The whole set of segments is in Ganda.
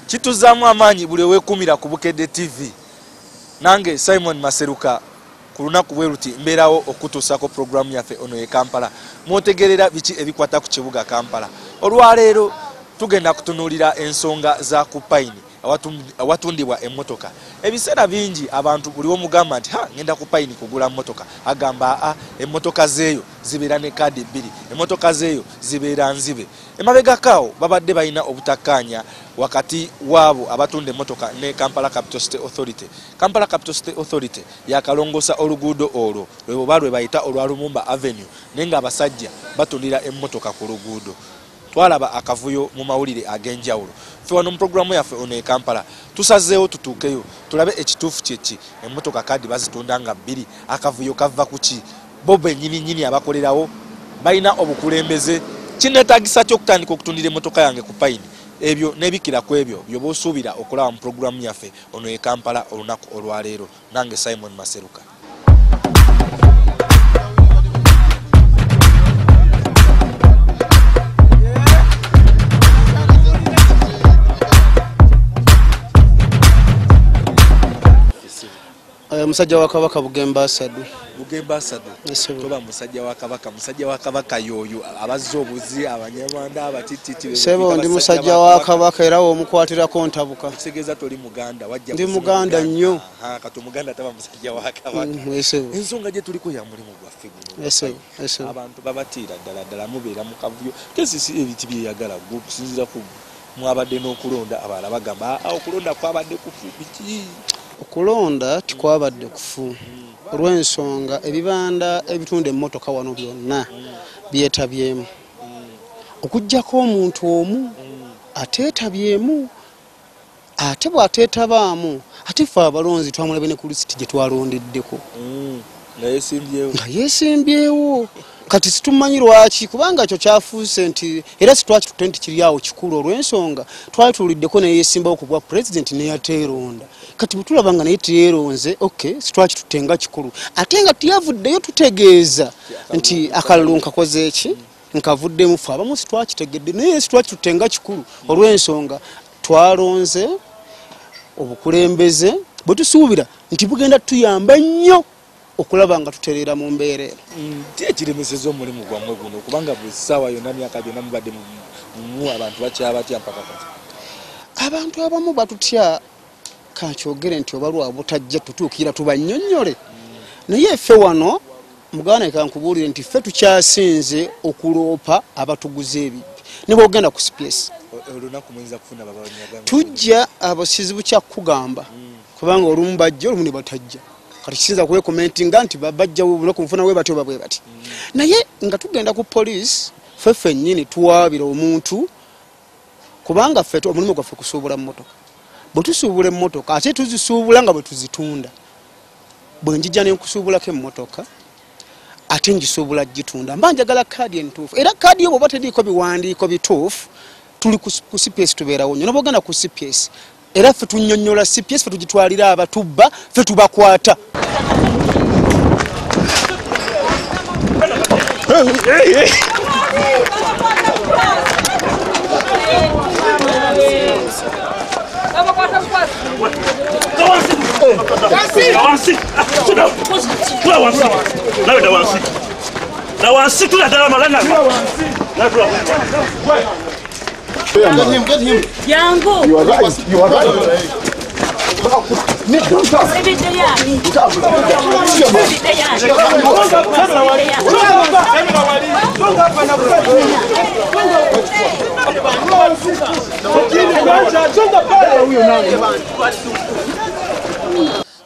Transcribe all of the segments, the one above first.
kituzaamu amaanyi buli weekumira ku Bukedde TV. Nange Simon Maseruka ku lunaku bwe luti mbeerawo okutuusako programu yaffe ono e Kampala. Mwotegerera biki ebikwata ku kibuga Kampala. Olwaleero tugenda kutunuulira ensonga za ku Pine awatundibwa emmotoka. Ebiseera bingi abantu buli omugamba nti ngenda ku Pine kugula mmotoka agamba emmotoka zeeyo zibeera ne kaadi bbiri, emmotoka zeeyo zibeera nzibe. Emabegakaawo babadde balina obutakkaanya wakati waabo abatunda emmotoka ne Kampala Capital City Authority. Kampala Capital City Authority yakalongosa oluguudo olwo lwe bayita olwa Lumumba Avenue naye nga abasajja batundira emmotoka ku luguudo. Twalaba akavuyo mu mawulire ag'enjawulo. Ffe wano mu programu yaffe ono e Kampala tusazeewo tutuukeyo tulabe ekituufu kyeki emmotoka kaadi bazitunda nga bbiri, akavuyo kava ku ki, bo bennyini abakolerawo balina obukulembeze. Kinneetaagisa ky'okutandika okutundira emmotoka yange ku Pine. Ebyo nebikira ku ebyo byoba osuubira okulaba mu programu yaffe ono e Kampala olunaku olwaleero. Nange Simon Maseruka. Musajja wa Kabaka Bugemba Sadu. Bugemba Sadu. Toba musajja wa Kabaka, musajja wa Kabaka yoyo abazze obuzi abanyarwanda abatititi. Sebo ndi musajja wa Kabaka era omukwatirako ntabuka. Kitegeza toli Muganda wajja. Ndi Muganda nnyo. Kati Muganda taba musajja wa Kabaka. Ensonga gye tuliko ya mulimu gwaffe guno. Abantu babatiira ddala mubeera mu kavuyo. Kesisi ebiti byeyagala okusinziira ku mwabadde n'okulonda abalala bagamba okulonda kwabadde kufu biki. Okulonda tikwabadde kufu olw'ensonga ebibanda ebitunda emmotoka wano byonna byetabyemu okuggyako omuntu omu ateetabyemu ate bw'ateetabaamu ate ffe abalonzi twamulabe ne ku lisiti gye twalondeddeko nga yeesimbyewo kati situmanyi lwaki kubanga ekyo kyafuuse nti era situwakitutte nti kiri awo kikulu olw'ensonga twali tuwuliddeko naye yeesimbawo ku bwa pulezidenti neyateeronda kati bwe tulaba nga naye teyeeronze situwakitutte nga kikulu ate nga tuyavuddeyo tutegeeza nti akalulu nkakoze eki nkavuddemu ffe abamu situwakitegedde naye situwakitutte nga kikulu olw'ensonga twalonze obukulembeze bwe tusuubira nti bugenda tuyamba nnyo okulaba nga tutereera mu mbeera eno. Ekiremeseza omulimu gwammwe guno kubanga buli ssaawa yonna myaka gyonna mubadde mu abantu bakyabatya mpaka kati. Abantu abamu batutya kankyogere nti oba lwa butajja tutuukira tubannyonnyole naye ffe wano muganda kankubuulire nti ffe tukyasinze okuloopa abatuguze ebibbi ne bw'ogenda ku CPS tujja abasizi bukyakugamba kubanga olumu bajja olumu ne batajja kati kisinza kuwe commentinga nti babajja bunaku nfuna we batyo babwe bati naye nga tugenda ku police ffe nnyini tuwaabira omuntu kubanga ffe omulimu gwaffe kusuubula mmotoka bwe tusuubula emmotoka ate tuzisuubula nga bwe tuzitunda bwe njijja ne nkusuubulako emmotoka ate njisuubula gitunda mba njagala kaadi entuufu era kaadi yo bw'oba teriiko biwandiiko bituufu tuli ku CPS tubeerawo nnyo n'obwogenda ku CPS era ffe tunnyonnyola CPS ffe tugitwalira abatubba ffe tubakwata. Get him. Yango. You are right. You are right.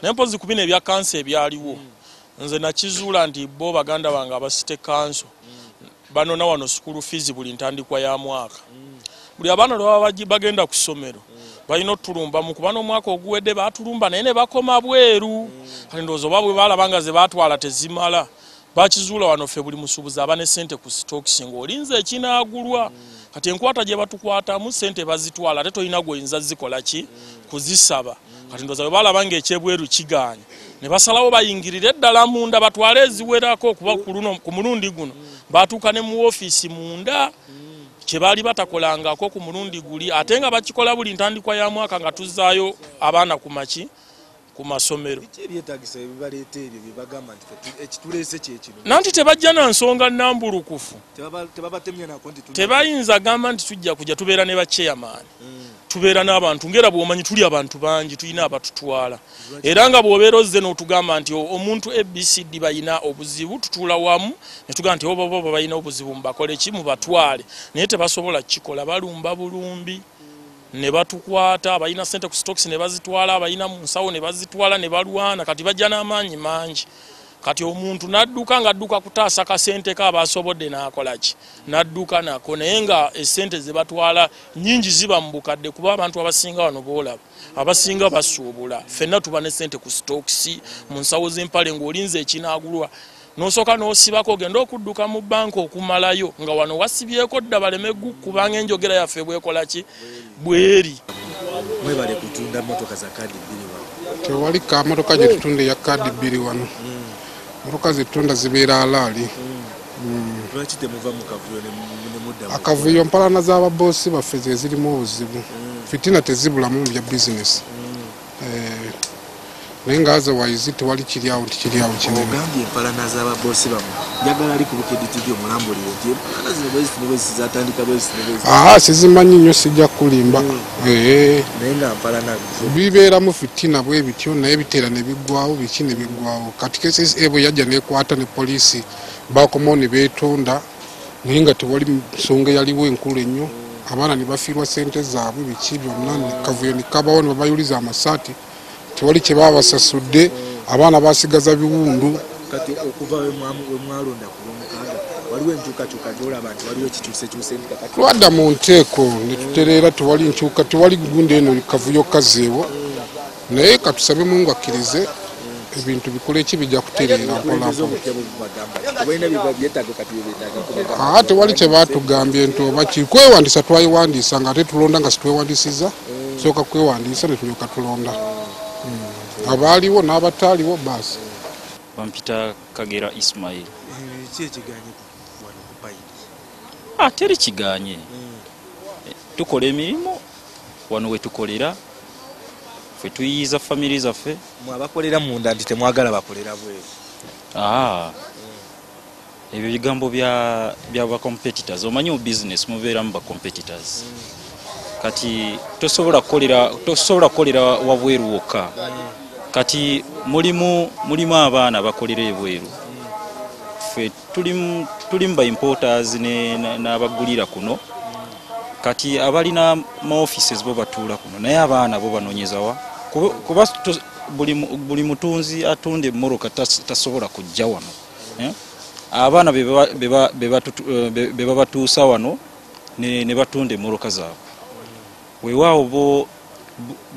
Nempozi kubina ebya kansa ebyaliwo nze nakizuula nti bo baganda bange abasite kanso banona wano school fees buli ntandikwa ya mwaka buli abaana lwa bagenda ku ssomero balina otulumba mu kubana omwaka oguwedde batulumba naye ne bakoma bweru kati ndowooza oba bwe balabanga ze batwala tezimala bakizuula wano ffe buli musuubuzi aba ne ssente ku stocks ng'olinze ekinaagulwa kati enkwata gye batukwatamu ssente bazitwala ate tolina gw'oyinza zikola ki kuzisaba kati ndowooza bwe balabanga ekyebweru kigaanya ne basalawo bayingirire eddala munda batwale eziwerako kuba ku mulundi guno batuuka ne mu woofiisi munda kyebali batakolangako ku mulundi guli ate nga bakikola buli ntandikwa ya mwaka nga tuzzaayo abaana ku maki ku masomero nanti tebajja na nsonga nnambulukufu tebayinza gamba nti tujja kujja tubeera ne bachairman tubeera n'abantu ngera bw'omanyi tuli abantu bangi tulina abatutwala era nga bw'obeera ozze n'otugamba nti omuntu ABCD bayina obuzibu tutuula wamu ne tugamba nti obo bayina obuzibu mubakole ki mubatwale naye tebasobola kikola balumba bulumbi ne batukwata abalina sente ku stocks ne bazitwala abalina mu nsawo ne bazitwala ne balwana kati bajja n'amaanyi mangi kati omuntu nadduka nga adduka kutaasa kasente ka basobodde n'akola ki nadduka nako naye nga esente ze batwala nyingi ziba mu bukadde kuba abantu abasinga wano boolaba abasinga basuubula ffenna tuba ne sente ku stocks mu nsawo z'empale ng'olinze ekinaagulwa nosooka n'osibako ogenda okudduka mu banka okumalayo nga wano wasibyeko dda baleme kubanga enjogera yaffe bwekola ki bweri mwebale kutunda motoka za kadi bbiri wano tewali ka motoka gye tutunda ya kadi bbiri wano motoka zitunda zibeera alaali lwaki temuva mu kavuyo ne mudda akavuyo mpalana z'ababosi baffe ze zirimu obuzibu fitina tezibulamu mu bya bizinesi naye nga otherwise tewali kiryawo tikiryawo kinene ogambye empalana z'ababosi bamwe njagala ali ku Bukedde TV omulambulire nti empalana zino bwezi zatandika bwezi sizimanyi nnyo sijja kulimba naye nga mpalana bibeeramu fitina bwe bityo naye biteera ne biggwawo biki ne biggwawo kati KCCA bwe yajja nekwata ne poliisi bakomawo ne beetonda naye nga tewali nsonga eyaliwo enkulu ennyo abaana ne bafiirwa sente zaabwe biki byonna kavuyo ne kabawo ne babayuliza amasaati tewali kye baba basasudde abaana basigaza biwundu kati okuva we mwalonda ku Lwomukaaga waliwo enkyukakyuka gy'olaba nti waliwo ekikyusekyuse twadda mu nteeko ne tutereera tewali nkyuka tewali gundi eno kavuyo kazeewo naye katusabe Mungu akkirize ebintu bikole eki bijja kutereera mpolampola tewali kye baatugambye nti oba kwewandisa twayiwandiisa nga ate tulonda nga situwewandisiza sooka kwewandiisa ne tulyoka tulonda abaaliwo n'abataaliwo baasi bampita Kagera Ismail ki ekiganye wano ku Payidi teri kiganye tukola emirimu wano we tukolera ffe tuyiyiza famiri zaffe mwabakolera munda nti temwagala bakolera bweru ebyo bigambo bya ba competitors omanyi mu business mubeeramu ba competitors kati tosobola kukolera wabweru wokka kati mulimu abaana bakolera ebweru ffe tulimu ba importers n'abagulira kuno kati abalina ma offices bo batuula kuno naye abaana bo banoonyezawa kuba buli mutunzi atunda emmoroka tasobola kujja wano abaana be babatuusa wano ne batunda emmoroka zaabwe weewaawo bo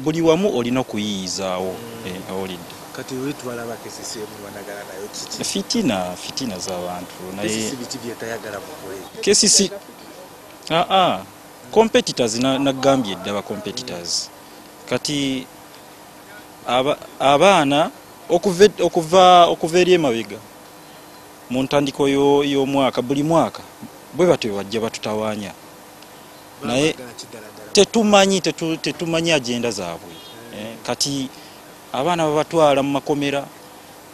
buli wamu olina okuyiyizaawo awolidde kati wetwala bakesese mulwanagala nayo kiki fitina z'abantu naye biti byetayagala mukole kesisi competitors nagambye dda ba competitors kati abaana okuva eri emabega mu ntandiko y'omwaka buli mwaka bwe batyo bajja batutawaanya naye tetumanyi agenda zaabwe kati abaana babatwala mu makomera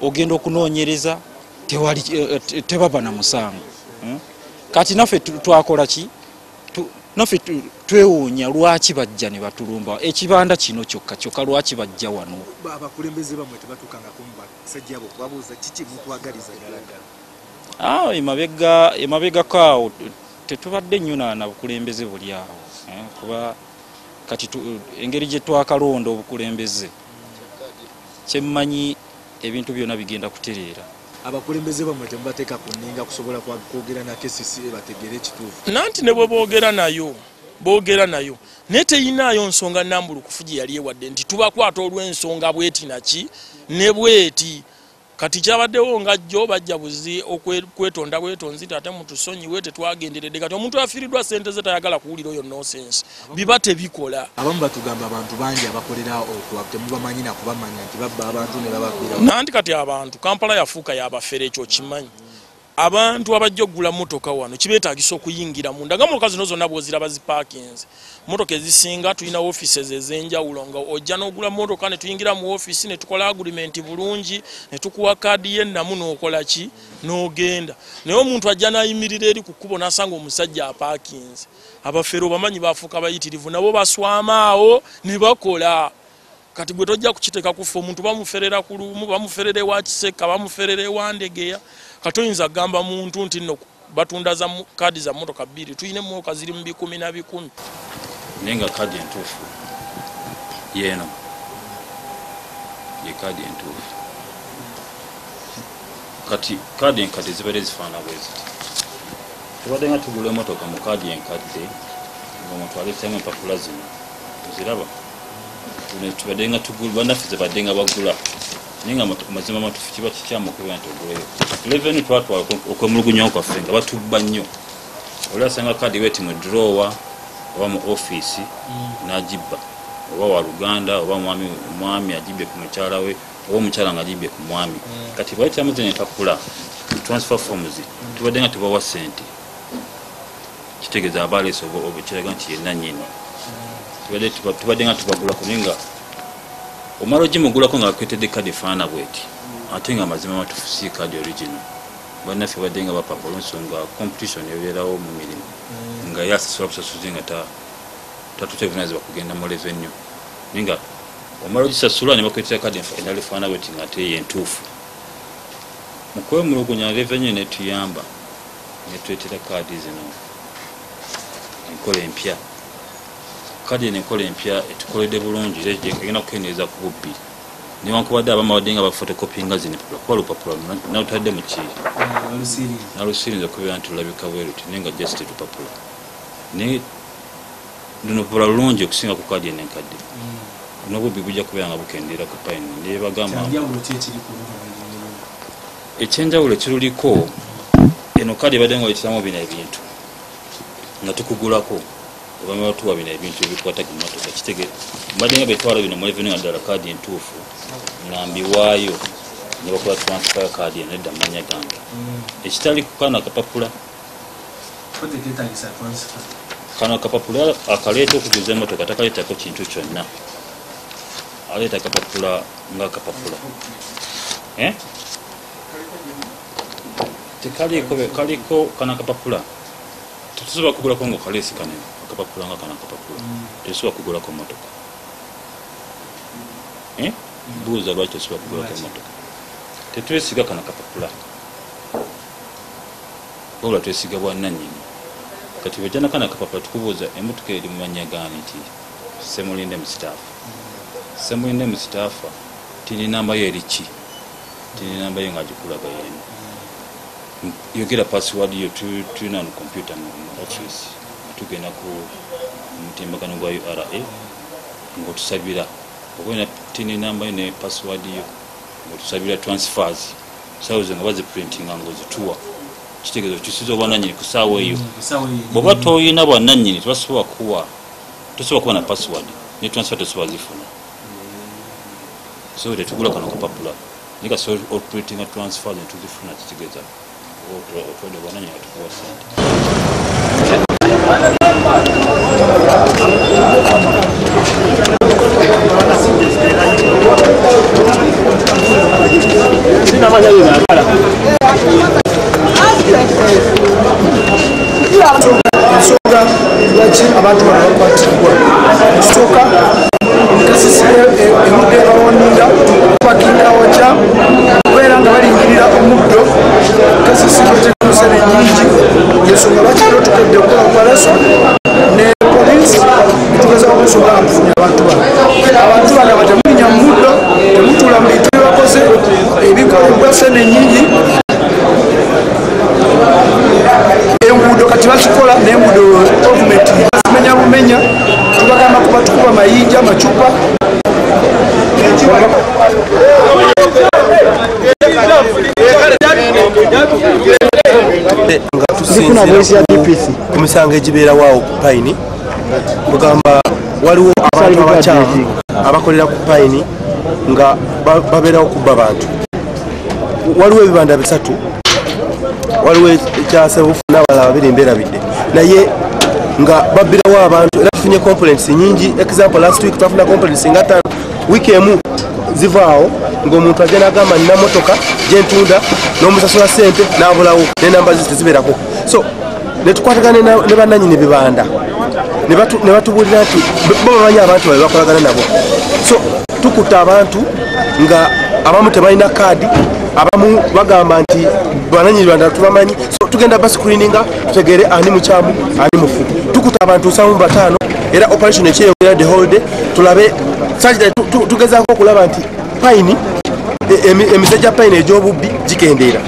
ogenda okunoonyereza tebaba na musango kati naffe twakola ki naffe twewuunya lwaki bajja ne batulumba ekibanda kino kyokka lwaki bajja wano abakulembeze bamwe tebatukangako mubasajja abo kubabuuza kiki mutwagaliza ddala emabega kaawo tetubadde nnyo na bukulembeze buli awo kuba kati engeri gye twakalonda obukulembeze kyemmanyi ebintu byonna bigenda kutereera abakulembeze bamwe temubateeka ku nninga kusobola kwogera na KCCA bategere ekituufu nanti ne bwe boogera nayo naye teyinaayo nsonga nnambulukufu gye yali ewadde nti tubakwata olw'ensonga bweti naki ne bweti kati kyabaddewo nga jjo bajja buzi okwetonda bwetonzi ate mutusonyiwe tetwagenderedde kati omuntu afiiriddwa sente ze tayagala kuwulira oyo nonsense biba tebikola abamu batugamba abantu bangi abakolera okwo temubamanyi nakubamanya nti babba abantu ne babakwira nanti kati abantu Kampala yafuuka yabafere ekyo kimanyi abantu abajja okugula motoka wano kibeetaagisa okuyingira munda nga motoka zino zonna bw'oziraba zipaakins motoka ezisinga tulina offices ez'enjawulo nga ojja n'ogula motoka ne tuyingira mu office ne tukola agreement bulungi ne tukuwa kaadi y'ennamu n'okola ki n'ogenda naye omuntu ajja n'ayimirira eri ku kkubo n'asanga omusajja apaakins abafeero bamanyi baafuuka bayitirivu nabo baswama awo ne bakola kati gwe tojja kukiteeka kufa omuntu bamuferera ku lumu bamuferera ewa Kiseka bamuferera ewa Ndegeya katoyinza gamba muntu nti nno batunda za kaadi za motoka bbiri tuyine motoka ziri mu 10 na 10 nenga kaadi entuufu yeeno ye kaadi entuufu kati kaadi enkadde zibadde zifaana bwezi tubadde nga tugula emotoka mu kaadi enkadde ng'omuntu aleetamu empapula zino oziraba tubadde nga tugula bannaffe zibadde nga bagula naye nga mazima matuufu kiba kikyamu okubeera nti oguleyo reveni twatwala okwemulugunya kwaffe nga batubba nnyo oli asanga kaadi weti mu drowa oba mu ofiisi n'agibba oba wa Luganda oba mwami agibbye ku mukyala we oba omukyala nga agibbye ku mwami kati bayitamu zino empapula transfer forms tubadde nga tubawa ssente kitegeeza abaleese obukiraga nti yenna nnyini tubadde nga tubagulako naye nga omala ogimugulako nga bakwetedde kaadi efaana bweti ate nga amazima matuufu si kaadi original bannaffe badde nga bapapa olwensonga competition ebeerawo mu mirimu nga yasasula busasuzi nga tatutevunanyizibwa kugenda mu revenue naye nga omala ogisasula ne bakwetera kaadi endala efaana bweti nga ate yentuufu mu kwemulugunya revenue netuyamba netwetera kaadi zino enkola empya kadi n'enkola empya etukoledde bulungi egenda kukendeeza ku bubbi newankubadde abamu badde nga bafotokopinga zino kuba lupapula nalutadde mu kiri nalusirinza okubeera nti lulabika bweruti naye nga just lupapula naye luno lupapula lulungi okusinga ku kadi enenkadde n'obubbi bujja kubeera nga bukendeera ku payini ndebagamba ekyenjawulo ekiruliko eno kadi ebadde nga oyitiramu bino ebintu nga tukugulako obama batuwa bino ebintu ebikwata ku motoka kitege mbadde nga betwala bino mu revenue nga ddala kaadi entuufu nga mbiwaayo ne bakola transfer kaadi enedda manya gange ekitali kukana akapapula kana akapapula akaleeta okuguza emotoka takaleetako kintu kyonna aleeta akapapula nga akapapula kaliko kana akapapula tetusobola kugulako nga kaleesi kane akapapula nga kana akapapula tetusobola kugulako motoka buuza lwaki tetusobola kugulako motoka tetwesiga kana akapapula wabula twesiga bwannannyini kati bwejja nakana akapapula tukubuuza emotoka eri mu mannya gaani nti Semulinde Mustapha Semulinde Mustapha tini namba yo eriki tini namba yo ng'agikulaga yenu yogera password yo tulina no computer mu office tugenda ku mutimbagano gwa URA ng'otusabira okwena tini namba ne password yo ng'otusabira transfers sawo nga bazi printing ng'ozituwa kitegezo kisizo bwananyini ku saawa eyo bw'oba toyina bwananyini tubasobola kuba na password ne transfer tusobola zifuna so tetugula kano kupapula nika so operating a transfer ne tuzifuna kitegeeza otwede bwananyini atukuwa sente ensonga lwaki abantu bano bakwatibwa ekisooka emikasisi emudde abawaninga pakinga wajja kubeera nga balingirira omuddo kasisi kwetekusene nyingi ensonga lwaki ero tukedde okukola operation ne poliisi etugezaho ensonga nga tufunye abantu bano batemulinya mu muddo temutuula mu bintu byebakoze ebikolebwa sene nyingi enguudo kati bakikola n'enguudo gavumenti bazimenya bumenya tubagamba kuba tukuba mayinja amacupa nga tusinzira ku misango egibeerawaawo ku payini kugamba waliwo abantu abakyamu abakolera ku payini nga babeerawo kubba bantu waliwo ebibanda bisatu waliwo ekyasebufu n'abalala babiri mbeerabidde naye nga babbirawo abantu era tufunye complaints nyingi. Example, last week twafuna complaints nga 5 wiiki emu zivaawo ng'omuntu agenda agamba nina motoka gyentunda n'omusasula ssente n'abulawo n'enamba zi tezibeerako. So netukwatagana ne bannannyini bibanda ne batubuulira nti bo bamanyi abantu babe bakolagana nabo. So tukutta abantu nga abamu tebalina kaadi, abamu bagamba nti bannannyini bibanda tubamanyi. So tugenda bascreeninga tutegeere ani mukyamu ani mufu. Tukutta abantu 75 era operation ekyeyongera the whole day tulabe tugezaako okulaba nti payini emisajja payini egy'obubbi gikendeera.